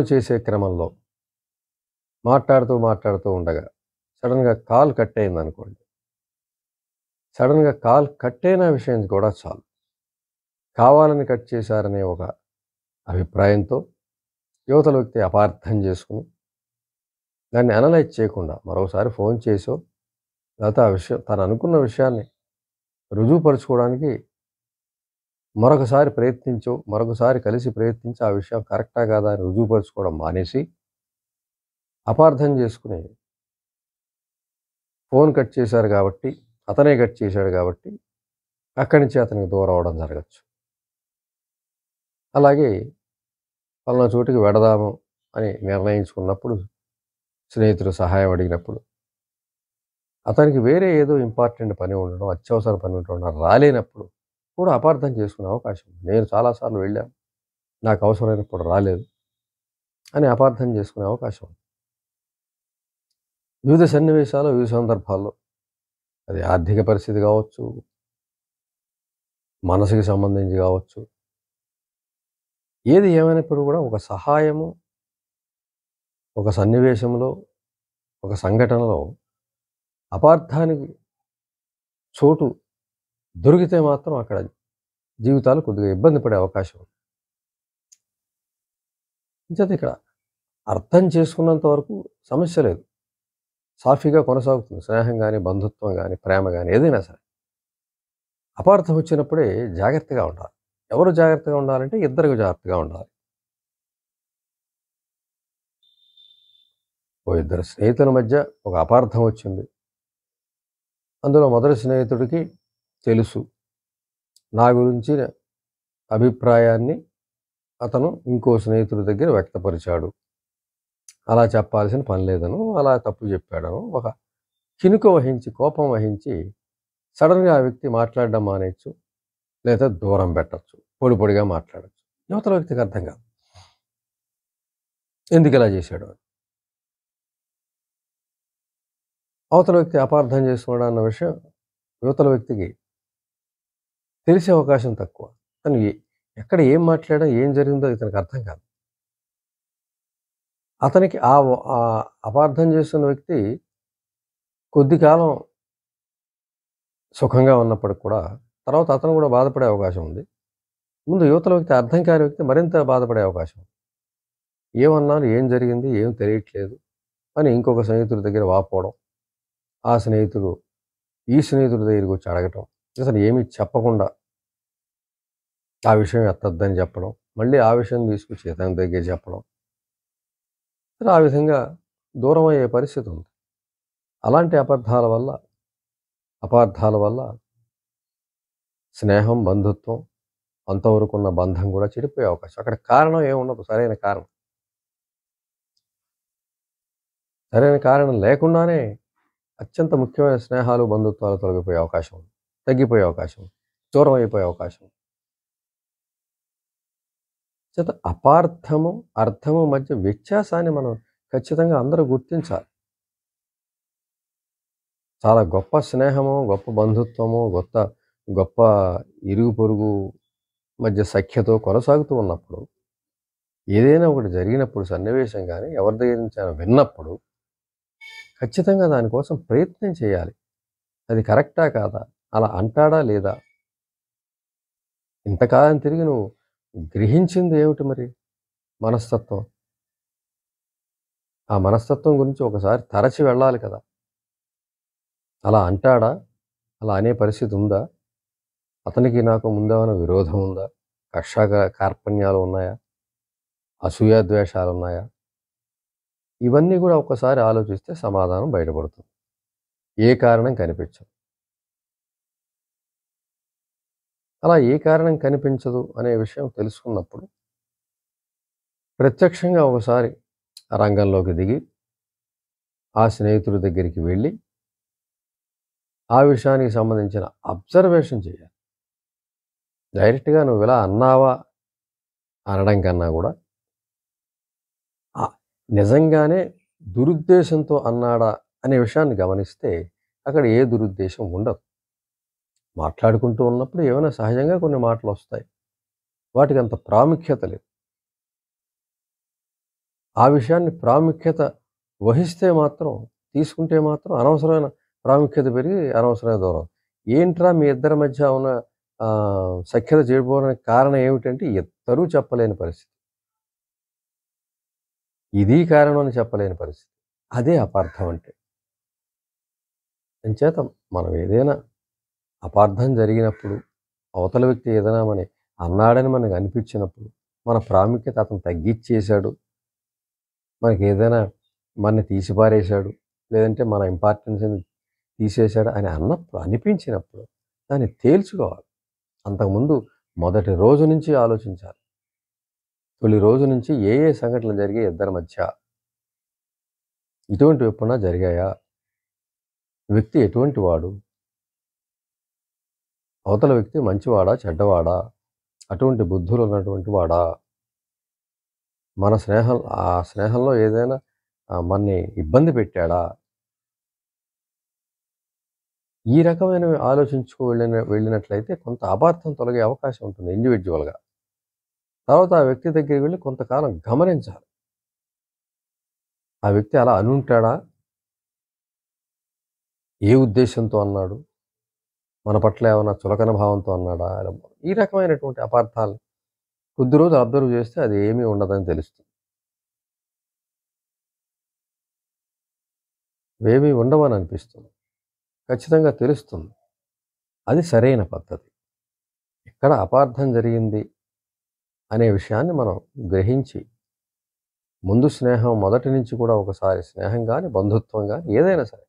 చేసే క్రమంలో మాట్లాడుతూ ఉండగా సడెన్‌గా కాల్ కట్ అయిందనుకోండి. సడెన్‌గా కాల్ కట్ అయిన విషయం కూడా చాలు. కావాలని కట్ చేశారనే ఒక అభిప్రాయంతో యువతల వ్యక్తి అపార్థం చేసుకొని, దాన్ని అనలైజ్ చేయకుండా మరోసారి ఫోన్ చేసో, లేతే ఆ విషయం తను అనుకున్న విషయాన్ని రుజువుపరుచుకోవడానికి మరొకసారి ప్రయత్నించో, మరొకసారి కలిసి ప్రయత్నించి ఆ విషయం కరెక్టా కాదా అని రుజువుపరుచుకోవడం మానేసి, అపార్థం చేసుకొని ఫోన్ కట్ చేశారు కాబట్టి, అతనే కట్ చేశాడు కాబట్టి, అక్కడి నుంచి అతనికి దూరం అవ్వడం జరగచ్చు. అలాగే పలానా చోటికి వెడదాము అని నిర్ణయించుకున్నప్పుడు, స్నేహితుడు సహాయం అడిగినప్పుడు, అతనికి వేరే ఏదో ఇంపార్టెంట్ పని ఉండడం, అత్యవసర పని ఉండడం రాలేనప్పుడు కూడా అపార్థం చేసుకునే అవకాశం ఉంది. నేను చాలా సార్లు వెళ్ళాను. నాకు అవసరమైనప్పుడు రాలేదు అని అపార్థం చేసుకునే అవకాశం ఉంది. వివిధ సన్నివేశాలు, వివిధ సందర్భాల్లో అది ఆర్థిక పరిస్థితి కావచ్చు, మనసుకి సంబంధించి కావచ్చు, ఏది ఏమైనప్పుడు కూడా ఒక సహాయము, ఒక సన్నివేశంలో, ఒక సంఘటనలో అపార్థానికి చోటు దొరికితే మాత్రం అక్కడ జీవితాలు కొద్దిగా ఇబ్బంది పడే అవకాశం ఉంది. అంచేత ఇక్కడ అర్థం చేసుకున్నంత వరకు సమస్య లేదు. సాఫీగా కొనసాగుతుంది. స్నేహం గాని, బంధుత్వం గాని, ప్రేమ గాని ఏదైనా సరే. అపార్థం వచ్చినప్పుడే జాగ్రత్తగా ఉండాలి. ఎవరు జాగ్రత్తగా ఉండాలంటే ఇద్దరు జాగ్రత్తగా ఉండాలి. ఓ ఇద్దరు స్నేహితుల మధ్య ఒక అపార్థం వచ్చింది. అందులో మొదటి స్నేహితుడికి తెలుసు. నా గురించిన అభిప్రాయాన్ని అతను ఇంకో స్నేహితుడి దగ్గర వ్యక్తపరిచాడు. అలా చెప్పాల్సిన పని లేదనో, అలా తప్పు చెప్పాడనో ఒక కినుక వహించి, కోపం వహించి సడెన్‌గా ఆ వ్యక్తి మాట్లాడడం మానేయొచ్చు. లేదా దూరం పెట్టొచ్చు. పొడి పొడిగా మాట్లాడొచ్చు. యువతల వ్యక్తికి అర్థం కాదు. ఎందుకిలా చేశాడు అని. అవతల వ్యక్తి అపార్థం చేసుకున్నాడు అన్న విషయం యువతల వ్యక్తికి తెలిసే అవకాశం తక్కువ. తను ఎక్కడ ఏం మాట్లాడా, ఏం జరిగిందో ఇతనికి అర్థం కాదు. అతనికి అపార్థం చేసుకున్న వ్యక్తి కొద్ది కాలం సుఖంగా ఉన్నప్పటికి కూడా తర్వాత అతను కూడా బాధపడే అవకాశం ఉంది. ముందు యువతల వ్యక్తి అర్థం కాని వ్యక్తి మరింత బాధపడే అవకాశం ఉంది. ఏమన్నాను, ఏం జరిగింది, ఏం తెలియట్లేదు అని ఇంకొక స్నేహితుడి దగ్గర వాపోవడం. ఆ స్నేహితుడు ఈ స్నేహితుడి దగ్గరికి వచ్చి అడగటం. అసలు ఏమీ చెప్పకుండా ఆ విషయం ఎత్తొద్దని చెప్పడం. మళ్ళీ ఆ విషయం తీసుకొచ్చి ఇతని దగ్గర చెప్పడం. ఆ విధంగా దూరం అయ్యే పరిస్థితి ఉంది. అలాంటి అపార్థాల వల్ల స్నేహం, బంధుత్వం అంతవరకున్న బంధం కూడా చెడిపోయే అవకాశం. అక్కడ కారణం ఏముండదు. సరైన కారణం. సరైన కారణం లేకుండానే అత్యంత ముఖ్యమైన స్నేహాలు, బంధుత్వాలు తొలగిపోయే అవకాశం ఉంది. తగ్గిపోయే అవకాశం ఉంది. దూరం అయిపోయే అవకాశం ఉంది. చేత అపార్థము, అర్థము మధ్య వ్యత్యాసాన్ని మనం ఖచ్చితంగా అందరూ గుర్తించాలి. చాలా గొప్ప స్నేహము, గొప్ప బంధుత్వము, గొప్ప ఇరుగు పొరుగు మధ్య సఖ్యతో కొనసాగుతూ ఉన్నప్పుడు, ఏదైనా ఒకటి జరిగినప్పుడు సన్నివేశం గానీ, ఎవరి దగ్గర నుంచైనా విన్నప్పుడు ఖచ్చితంగా దానికోసం ప్రయత్నం చేయాలి. అది కరెక్టా కాదా? అలా అంటాడా లేదా? ఇంతకాలం తిరిగి నువ్వు గ్రహించింది ఏమిటి మరి? మనస్తత్వం. ఆ మనస్తత్వం గురించి ఒకసారి తరచి వెళ్ళాలి కదా! అలా అంటాడా? అలా అనే పరిస్థితి ఉందా? అతనికి నాకు ముందేమైనా విరోధం ఉందా? కార్పణ్యాలు ఉన్నాయా? అసూయాద్వేషాలున్నాయా? ఇవన్నీ కూడా ఒక్కసారి ఆలోచిస్తే సమాధానం బయటపడుతుంది. ఏ కారణం కనిపించదు. అలా ఏ కారణం కనిపించదు అనే విషయం తెలుసుకున్నప్పుడు ప్రత్యక్షంగా ఒకసారి రంగంలోకి దిగి ఆ స్నేహితుడి దగ్గరికి వెళ్ళి ఆ విషయానికి సంబంధించిన అబ్జర్వేషన్ చేయాలి. డైరెక్ట్‌గా నువ్విలా అన్నావా అనడం కన్నా కూడా నిజంగానే దురుద్దేశంతో అన్నాడా అనే విషయాన్ని గమనిస్తే అక్కడ ఏ దురుద్దేశం ఉండదు. మాట్లాడుకుంటూ ఉన్నప్పుడు ఏమైనా సహజంగా కొన్ని మాటలొస్తాయి. వాటికంత ప్రాముఖ్యత లేదు. ఆ విషయాన్ని ప్రాముఖ్యత వహిస్తే మాత్రం, తీసుకుంటే మాత్రం అనవసరమైన ప్రాముఖ్యత పెరిగి అనవసరమైన దూరం. ఏంట్రా మీ ఇద్దరి మధ్య ఉన్న సఖ్యత చెడిపోవడానికి కారణం ఏమిటంటే ఇద్దరూ చెప్పలేని పరిస్థితి. ఇది కారణం అని చెప్పలేని పరిస్థితి. అదే అపార్థం అంటే. అంచేత మనం ఏదైనా అపార్థం జరిగినప్పుడు, అవతల వ్యక్తి ఏదైనా అన్నాడని మనకు అనిపించినప్పుడు, మన ప్రాముఖ్యత అతను తగ్గిచ్చేశాడు, మనకేదైనా మనని తీసిపారేశాడు, లేదంటే మన ఇంపార్టెన్స్‌ని తీసేశాడు అని అనిపించినప్పుడు దాన్ని తేల్చుకోవాలి. అంతకుముందు మొదటి రోజు నుంచి ఆలోచించాలి. తొలి రోజు నుంచి ఏ ఏ సంఘటనలు జరిగాయి ఇద్దరి మధ్య? ఇటువంటివి ఎప్పుడన్నా జరిగాయా? వ్యక్తి ఎటువంటి వాడు? అవతల వ్యక్తి మంచివాడా? చెడ్డవాడా? అటువంటి బుద్ధులు ఉన్నటువంటి వాడా? మన స్నేహంలో ఏదైనా మనని ఇబ్బంది పెట్టాడా? ఈ రకమైనవి ఆలోచించుకు వెళ్ళినట్లయితే కొంత అపార్థం తొలగే అవకాశం ఉంటుంది ఇండివిడ్యువల్‌గా. తర్వాత ఆ వ్యక్తి దగ్గరికి వెళ్ళి కొంతకాలం గమనించాలి. ఆ వ్యక్తి అలా అనుంటాడా? ఏ ఉద్దేశంతో అన్నాడు? మన పట్ల ఏమన్నా చులకన భావంతో అన్నాడా? ఈ రకమైనటువంటి అపార్థాలు కొద్ది రోజులు అబ్జర్వ్ చేస్తే అది ఏమీ ఉండదని తెలుస్తుంది. ఏమీ ఉండవని అనిపిస్తుంది. ఖచ్చితంగా తెలుస్తుంది. అది సరైన పద్ధతి. ఎక్కడ అపార్థం జరిగింది అనే విషయాన్ని మనం గ్రహించి, ముందు స్నేహం మొదటి నుంచి కూడా ఒకసారి స్నేహం గాని, బంధుత్వం గాని ఏదైనా సరే,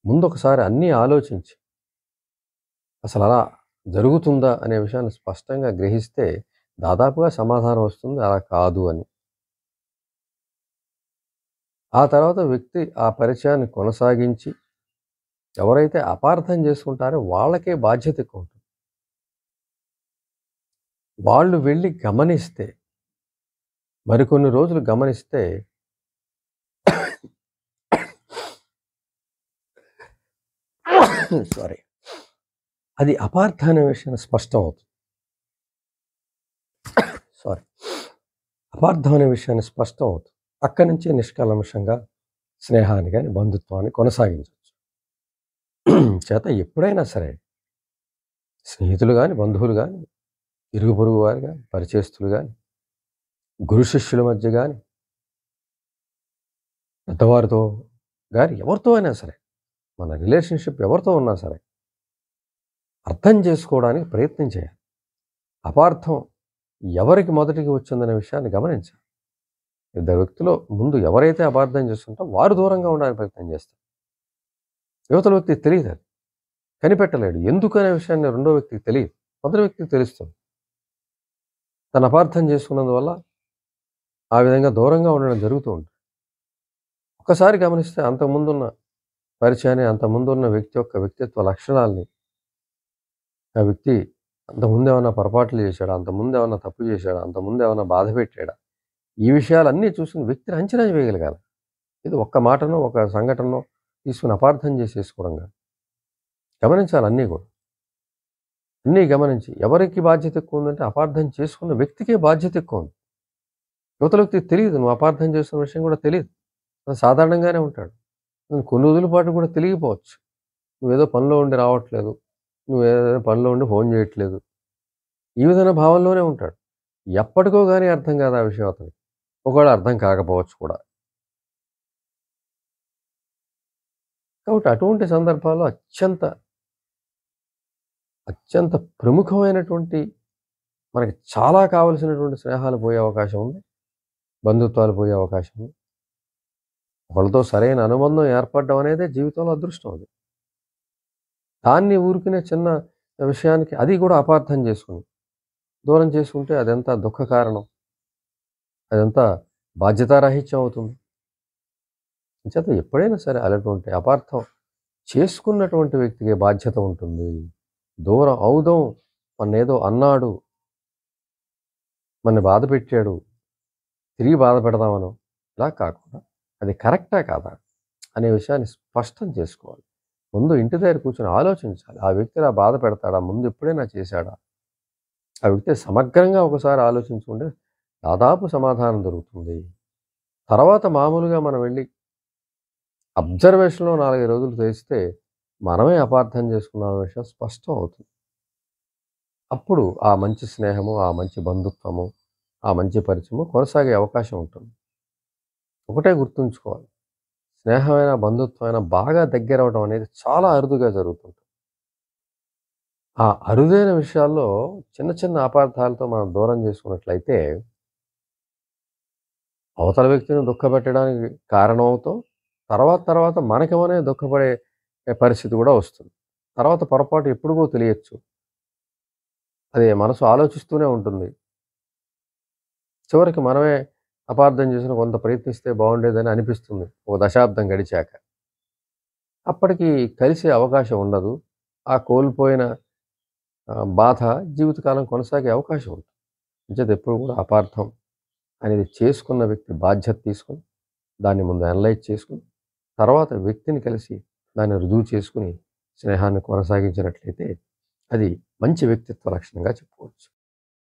ముందొకసారి అన్నీ ఆలోచించి, అసలలా జరుగుతుందా అనే విషయాన్ని స్పష్టంగా గ్రహిస్తే దాదాపుగా సమాధానం వస్తుంది అలా కాదు అని. ఆ తర్వాత వ్యక్తి ఆ పరిచయాన్ని కొనసాగించి, ఎవరైతే అపార్థం చేసుకుంటారో వాళ్ళకే బాధ్యత ఎక్కువ ఉంటుంది. వాళ్ళు వెళ్ళి గమనిస్తే, మరికొన్ని రోజులు గమనిస్తే సారీ, అది అపార్థం అనే విషయం స్పష్టం అవుతుంది. అపార్థం అనే విషయాన్ని స్పష్టం అవుతుంది. అక్కడి నుంచి నిష్కల్మషంగా స్నేహాన్ని కానీ, బంధుత్వాన్ని కొనసాగించవచ్చు. చేత ఎప్పుడైనా సరే స్నేహితులు కానీ, బంధువులు కానీ, ఇరుగు పొరుగు వారు కానీ, పరిచయస్తులు కానీ, గురు శిష్యుల మధ్య కానీ, పెద్దవారితో కానీ, ఎవరితో అయినా సరే, మన రిలేషన్షిప్ ఎవరితో ఉన్నా సరే అర్థం చేసుకోవడానికి ప్రయత్నం చేయాలి. అపార్థం ఎవరికి మొదటికి వచ్చిందనే విషయాన్ని గమనించాలి. ఇద్దరు వ్యక్తిలో ముందు ఎవరైతే అపార్థం చేసుకుంటారో వారు దూరంగా ఉండడానికి ప్రయత్నం చేస్తారు. యువతల వ్యక్తికి తెలియదు, అది కనిపెట్టలేడు. ఎందుకనే విషయాన్ని రెండో వ్యక్తికి తెలియదు, మొదటి వ్యక్తికి తెలుస్తుంది. తను అపార్థం చేసుకున్నందువల్ల ఆ విధంగా దూరంగా ఉండడం జరుగుతూ ఉంటుంది. ఒకసారి గమనిస్తే అంతకుముందున్న పరిచయాన్ని, అంతకుముందున్న వ్యక్తి యొక్క వ్యక్తిత్వ లక్షణాలని, ఆ వ్యక్తి అంతకుముందు ఏమన్నా పొరపాట్లు చేశాడా, అంతకుముందు ఏమన్నా తప్పు చేశాడా, అంతకుముందు ఏమన్నా బాధ పెట్టాడా, ఈ విషయాలన్నీ చూసుకుని వ్యక్తిని అంచనా వేయగలగాలి. ఇది ఒక్క మాటనో ఒక సంఘటనో తీసుకుని అపార్థం చేసేసుకోవడం కాదు. గమనించాలి అన్నీ కూడా. అన్నీ గమనించి ఎవరికి బాధ్యత ఎక్కువ ఉందంటే అపార్థం చేసుకున్న వ్యక్తికే బాధ్యత ఎక్కువ ఉంది. యువతల వ్యక్తికి తెలియదు, నువ్వు అపార్థం చేస్తున్న విషయం కూడా తెలియదు. సాధారణంగానే ఉంటాడు. కొన్ని రోజుల పాటు కూడా తెలియకపోవచ్చు. నువ్వేదో పనిలో ఉండి రావట్లేదు, నువ్వేదో పనిలో ఉండి ఫోన్ చేయట్లేదు, ఈ విధమైన భావంలోనే ఉంటాడు. ఎప్పటికో కానీ అర్థం కాదు ఆ విషయం అతనికి. ఒకవేళ అర్థం కాకపోవచ్చు కూడా. కాబట్టి అటువంటి సందర్భాల్లో అత్యంత ప్రముఖమైనటువంటి, మనకి చాలా కావలసినటువంటి స్నేహాలు పోయే అవకాశం ఉంది, బంధుత్వాలు పోయే అవకాశం ఉంది. వాళ్ళతో సరైన అనుబంధం ఏర్పడడం అనేదే జీవితంలో అదృష్టం. అది దాన్ని ఊరికినే చిన్న విషయానికి అది కూడా అపార్థం చేసుకుని దూరం చేసుకుంటే అదెంత దుఃఖ కారణం, అదెంత బాధ్యతారాహిత్యం అవుతుంది. చేత ఎప్పుడైనా సరే అలాంటి అపార్థం చేసుకున్నటువంటి వ్యక్తికి బాధ్యత ఉంటుంది. దూరం అవుదాం, మన్నేదో అన్నాడు, మన బాధ పెట్టాడు, తిరిగి బాధ పెడదామనో ఇలా కాకుండా అది కరెక్టా కాదా అనే విషయాన్ని స్పష్టం చేసుకోవాలి. ముందు ఇంటి దగ్గర కూర్చొని ఆలోచించాలి. ఆ వ్యక్తి ఇలా బాధ పెడతాడా, ముందు ఎప్పుడైనా చేశాడా, ఆ వ్యక్తి సమగ్రంగా ఒకసారి ఆలోచించుకుంటే దాదాపు సమాధానం దొరుకుతుంది. తర్వాత మామూలుగా మనం వెళ్ళి అబ్జర్వేషన్‌లో 4, 5 రోజులు చేస్తే మనమే అపార్థం చేసుకున్న విషయం స్పష్టం అవుతుంది. అప్పుడు ఆ మంచి స్నేహము, ఆ మంచి బంధుత్వము, ఆ మంచి పరిచయము కొనసాగే అవకాశం ఉంటుంది. ఒకటే గుర్తుంచుకోవాలి. స్నేహమైన, బంధుత్వమైన బాగా దగ్గరవ్వడం అనేది చాలా అరుదుగా జరుగుతుంది. ఆ అరుదైన విషయాల్లో చిన్న చిన్న అపార్థాలతో మనం దూరం చేసుకున్నట్లయితే, అవతల వ్యక్తిని దుఃఖపెట్టడానికి కారణమవుతాం. తర్వాత మనకి మనమే దుఃఖపడే పరిస్థితి గూడా వస్తుంది. తర్వాత పొరపాటు ఎప్పుడుకో తెలియచ్చు. అది మనసు ఆలోచిస్తూనే ఉంటుంది. చివరికి మనమే అపార్థం చేసుకొని కొంత ప్రయత్నిస్తే బావుండేదని అనిపిస్తుంది. ఒక దశాబ్దం గడిచాక. అప్పటికి కలిసే అవకాశం ఉండదు. ఆ కోల్పోయిన బాధ జీవితకాలం కొనసాగే అవకాశం ఉంటుంది. అంచేత ఎప్పుడు కూడా అపార్థం అనేది చేసుకున్న వ్యక్తి బాధ్యత తీసుకొని, దాన్ని ముందు అనలైజ్ చేసుకొని, తర్వాత వ్యక్తిని కలిసి దాన్ని రుజువు చేసుకొని, స్నేహాన్ని కొనసాగించినట్లయితే అది మంచి వ్యక్తిత్వ లక్షణంగా చెప్పుకోవచ్చు.